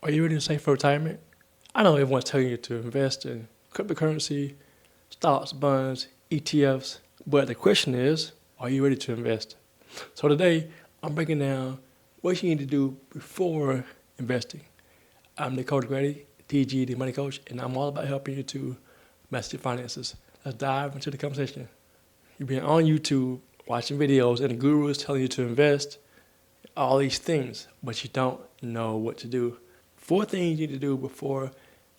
Are you ready to save for retirement? I know everyone's telling you to invest in cryptocurrency, stocks, bonds, ETFs, but the question is, are you ready to invest? So today, I'm breaking down what you need to do before investing. I'm Dakota Grady, DG, the Money Coach, and I'm all about helping you to master your finances. Let's dive into the conversation. You've been on YouTube watching videos and the gurus telling you to invest, all these things, but you don't know what to do. 4 things you need to do before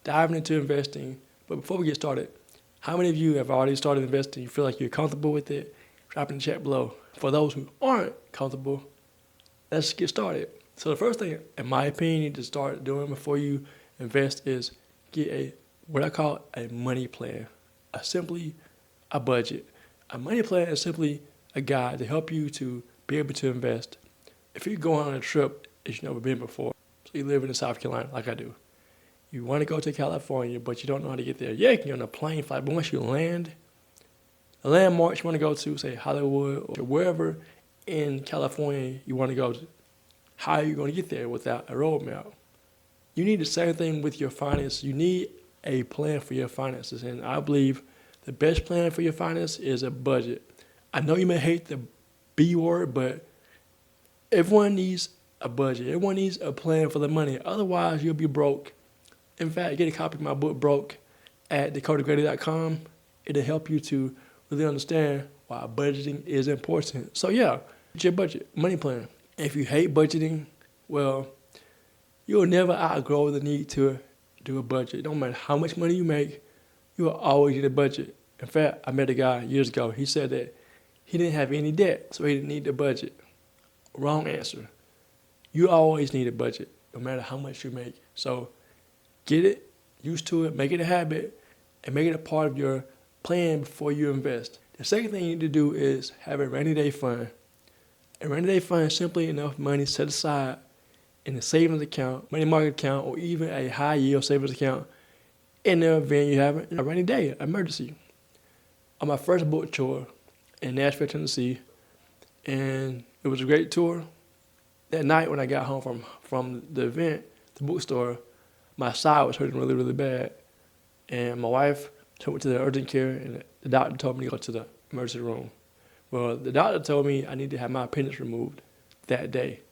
diving into investing. But before we get started, how many of you have already started investing? You feel like you're comfortable with it? Drop in the chat below. For those who aren't comfortable, let's get started. So the first thing, in my opinion, you need to start doing before you invest is get what I call a money plan. Simply a budget. A money plan is simply a guide to help you to be able to invest. If you're going on a trip that you've never been before, so you live in South Carolina like I do, you want to go to California, but you don't know how to get there. Yeah, you can get on a plane flight, but once you land, the landmarks you want to go to, say Hollywood or wherever in California you want to go to, how are you going to get there without a roadmap? You need the same thing with your finances. You need a plan for your finances, and I believe the best plan for your finances is a budget. I know you may hate the B word, but everyone needs a budget. Everyone needs a plan for the money. Otherwise, you'll be broke. In fact, get a copy of my book, Broke, at dakotagrady.com. It'll help you to really understand why budgeting is important. So yeah, get your budget, money plan. If you hate budgeting, well, you'll never outgrow the need to do a budget. It don't matter how much money you make, you will always need a budget. In fact, I met a guy years ago. He said that he didn't have any debt, so he didn't need a budget. Wrong answer. You always need a budget, no matter how much you make. So get it, used to it, make it a habit, and make it a part of your plan before you invest. The second thing you need to do is have a rainy day fund. A rainy day fund is simply enough money set aside in a savings account, money market account, or even a high yield savings account in the event you have a rainy day, emergency. On my first book tour in Nashville, Tennessee, and it was a great tour. That night when I got home from the event, the bookstore, my side was hurting really, really bad. And my wife took me to the urgent care, and the doctor told me to go to the emergency room. Well, the doctor told me I need to have my appendix removed that day.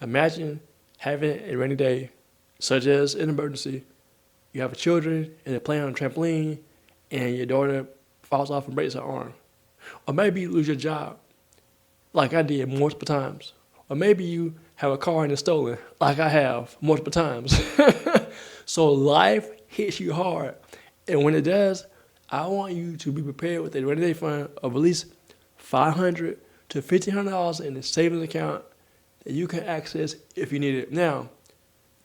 Imagine having a rainy day, such as an emergency. You have children, and they're playing on a trampoline, and your daughter falls off and breaks her arm. Or maybe you lose your job, like I did multiple times. Or maybe you have a car and it's stolen, like I have multiple times. So life hits you hard. And when it does, I want you to be prepared with a rainy day fund of at least $500 to $1,500 in the savings account that you can access if you need it. Now,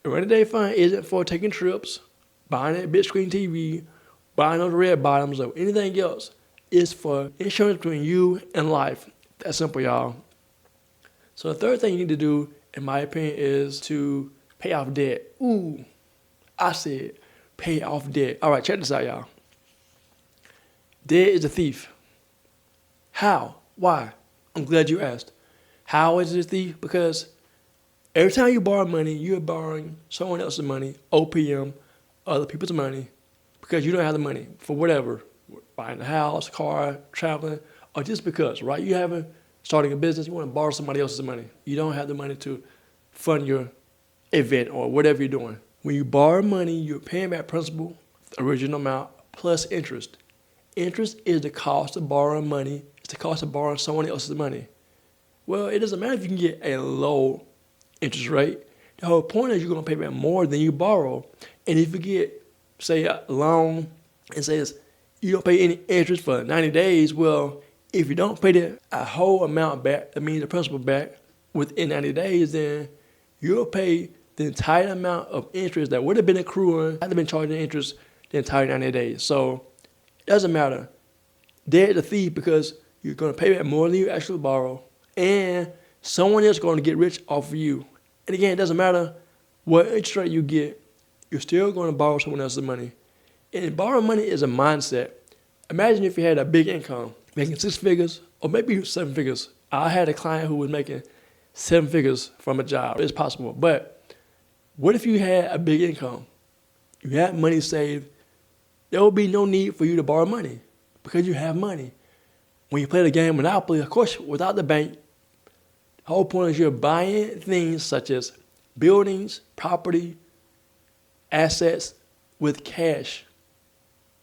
a rainy day fund isn't for taking trips, buying that big screen TV, buying those red bottoms, or anything else. It's for insurance between you and life. That's simple, y'all. So the third thing you need to do, in my opinion, is to pay off debt. Ooh, I said pay off debt. All right, check this out, y'all. Debt is a thief. How? Why? I'm glad you asked. How is it a thief? Because every time you borrow money, you're borrowing someone else's money, OPM, other people's money, because you don't have the money for whatever, buying a house, car, traveling, or just because, right? You haven't starting a business, you want to borrow somebody else's money. You don't have the money to fund your event or whatever you're doing. When you borrow money, you're paying back principal, the original amount, plus interest. Interest is the cost of borrowing money. It's the cost of borrowing someone else's money. Well, it doesn't matter if you can get a low interest rate. The whole point is you're going to pay back more than you borrow. And if you get, say, a loan and says you don't pay any interest for 90 days, well, if you don't pay a whole amount back, that means the principal back, within 90 days, then you'll pay the entire amount of interest that would have been accruing, had been charging interest the entire 90 days. So it doesn't matter. Debt is a thief because you're going to pay back more than you actually borrow, and someone else is going to get rich off of you. And again, it doesn't matter what interest rate you get, you're still going to borrow someone else's money. And borrowing money is a mindset. Imagine if you had a big income, making 6 figures, or maybe 7 figures. I had a client who was making 7 figures from a job. It's possible. But What if you had a big income? You had money saved. There will be no need for you to borrow money because you have money. When you play the game Monopoly, of course, without the bank, the whole point is you're buying things such as buildings, property, assets with cash.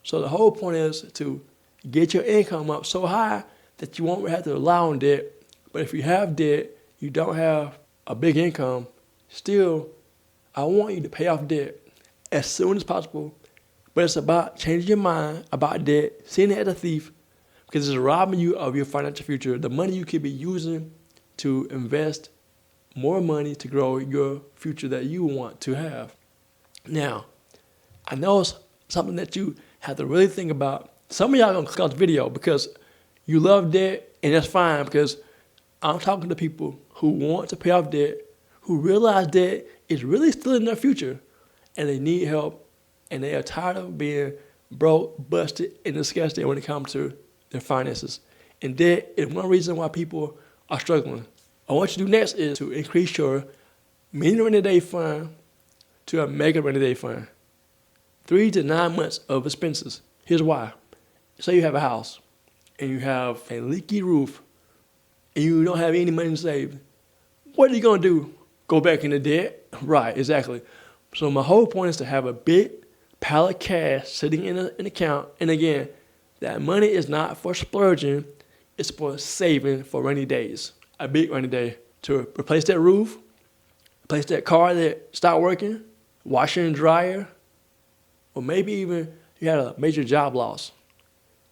So the whole point is to get your income up so high that you won't have to rely on debt. But if you have debt, you don't have a big income, still, I want you to pay off debt as soon as possible. But it's about changing your mind about debt, seeing it as a thief, because it's robbing you of your financial future. The money you could be using to invest more money to grow your future that you want to have. Now, I know it's something that you have to really think about. Some of y'all are going to click on this video because you love debt, and that's fine, because I'm talking to people who want to pay off debt, who realize debt is really still in their future, and they need help, and they are tired of being broke, busted, and disgusted when it comes to their finances. And debt is one reason why people are struggling. What I want you to do next is to increase your mini rainy day fund to a mega rainy day fund. 3 to 9 months of expenses. Here's why. Say you have a house and you have a leaky roof and you don't have any money saved. What are you going to do? Go back into debt? Right, exactly. So my whole point is to have a big pile of cash sitting in an account. And again, that money is not for splurging. It's for saving for rainy days. A big rainy day to replace that roof, replace that car that stopped working, washer and dryer, or maybe even you had a major job loss.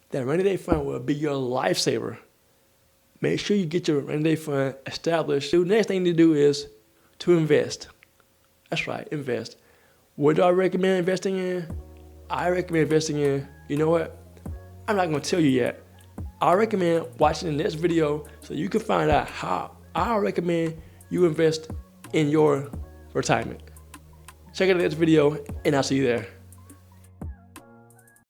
That rainy day fund will be your lifesaver. Make sure you get your rainy day fund established. The next thing to do is to invest. That's right, invest. What do I recommend investing in? I recommend investing in, you know what? I'm not going to tell you yet. I recommend watching the next video so you can find out how I recommend you invest in your retirement. Check out the next video, and I'll see you there.